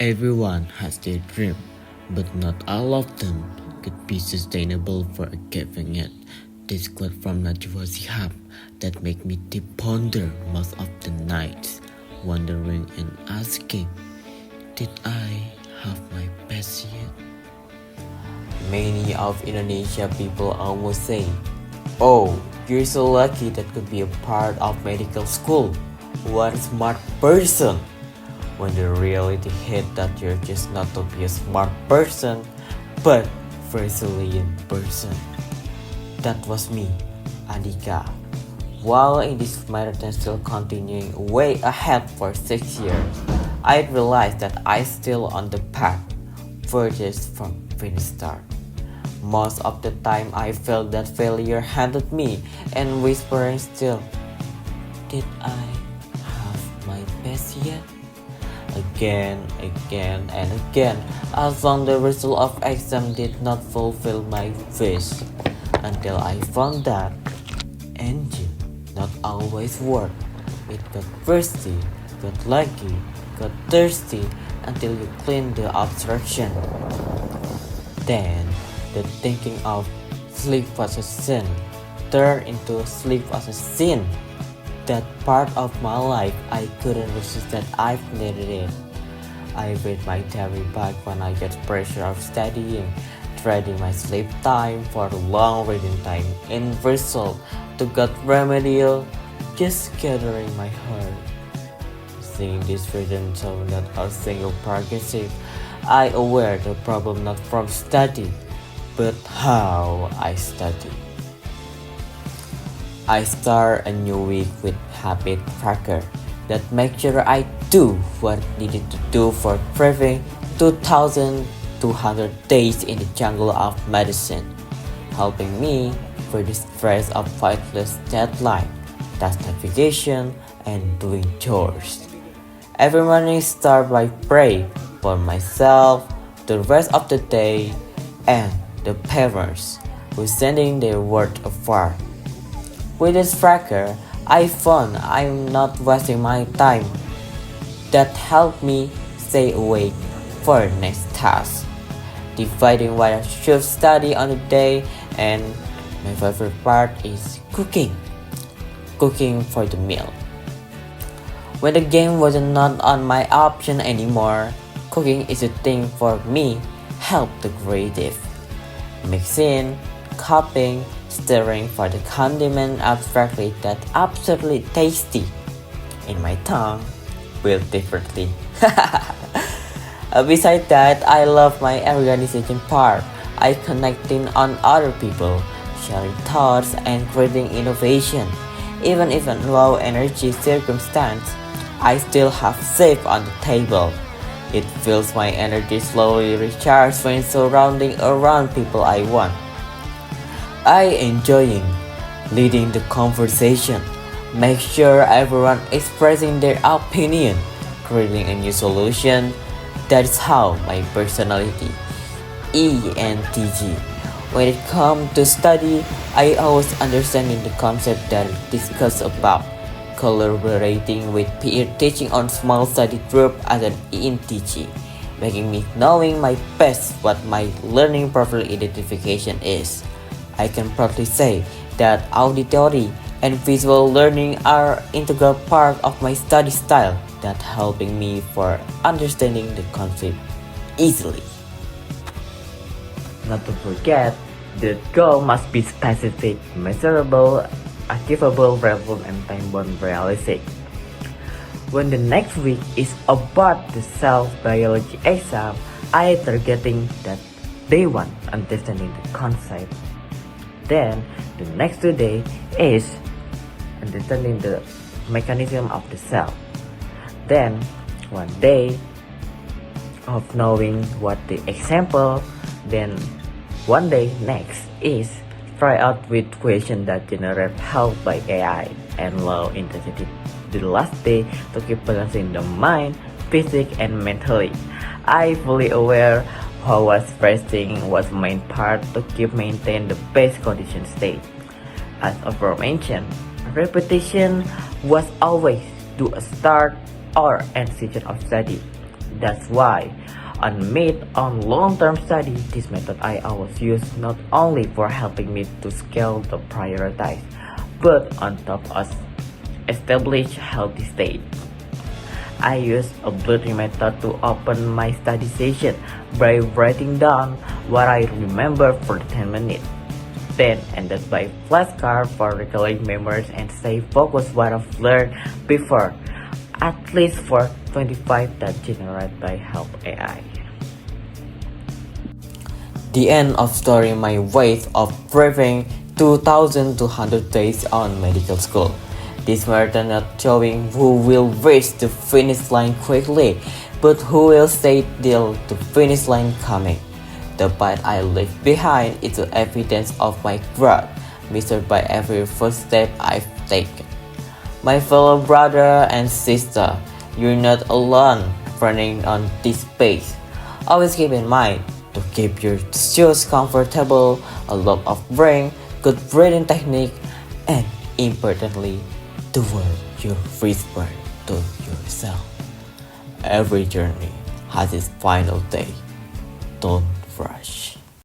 Everyone has their dream, but not all of them could be sustainable for a given it. This quote from Najwa Shihab that make me deep ponder most of the nights, wondering and asking, did I have my best yet? Many of Indonesia people almost say, oh, you're so lucky that could be a part of medical school. What a smart person! When the reality hit that you're just not to be a smart person, but resilient person. That was me, Andika. While in this marathon still continuing way ahead for 6 years, I realized that I still on the path, furthest from finish start. Most of the time I felt that failure handed me and whispering still, did I have my best yet? Again, and again, as long the result of exam did not fulfill my wish, until I found that engine not always work. It got thirsty, got lucky, got thirsty until you clean the obstruction. Then the thinking of sleep was a sin turned into sleep was a sin. That part of my life I couldn't resist that I've needed it. I read my diary back when I get pressure of studying, trading my sleep time for the long reading time. In result, to get remedial, just gathering my heart. Singing this rhythm so not a single progressive, I aware the problem not from study, but how I study. I start a new week with habit tracker that makes sure I do what needed to do for thriving 2,200 days in the jungle of medicine, helping me for the stress of pointless deadline, task navigation, and doing chores. Every morning start by pray for myself, the rest of the day, and the parents who sending their word afar. With this tracker, I found I'm not wasting my time. That helped me stay awake for the next task, dividing what I should study on the day, and my favorite part is cooking for the meal. When the game was not on my option anymore, cooking is a thing for me, help the creative. Mixing, cupping, stirring for the condiment abstractly that absolutely tasty. In my tongue, built differently. Besides that, I love my organization part. I connecting on other people, sharing thoughts and creating innovation. Even low energy circumstance, I still have safe on the table. It feels my energy slowly recharge when surrounding around people I want. I enjoying leading the conversation, make sure everyone expressing their opinion, creating a new solution. That's how my personality, ENTG. When it comes to study, I always understanding the concept that I discuss about, collaborating with peer teaching on small study group as an ENTG, making me knowing my best what my learning profile identification is. I can proudly say that auditory and visual learning are integral part of my study style that helping me for understanding the concept easily. Not to forget, the goal must be specific, measurable, achievable, relevant, and time-bound realistic. When the next week is about the self-biology exam, I targeting that day one understanding the concept. Then the next 2 days is understanding the mechanism of the cell. Then 1 day of knowing what the example. Then 1 day next is try out with questions that generate help by AI and low intensity. The last day to keep balancing the mind, physics, and mentally. I fully aware how was resting was main part to keep maintain the best condition state. As aforementioned, repetition was always to a start or end session of study. That's why, on mid on long-term study, this method I always use not only for helping me to scale the prioritize, but on top of establish healthy state. I use a blurry method to open my study session by writing down what I remember for 10 minutes. Then ended by flashcard for recalling memories and stay focused what I've learned before, at least for 25 that generated by Help AI. The end of story my way of braving 2,200 days on medical school. This marathon not showing who will reach the finish line quickly, but who will stay till the finish line coming. The path I leave behind is the evidence of my growth, measured by every footstep I've taken. My fellow brother and sister, you're not alone running on this pace. Always keep in mind to keep your shoes comfortable, a lot of brain, good breathing technique, and importantly, the word you whisper to yourself. Every journey has its final day. Don't rush.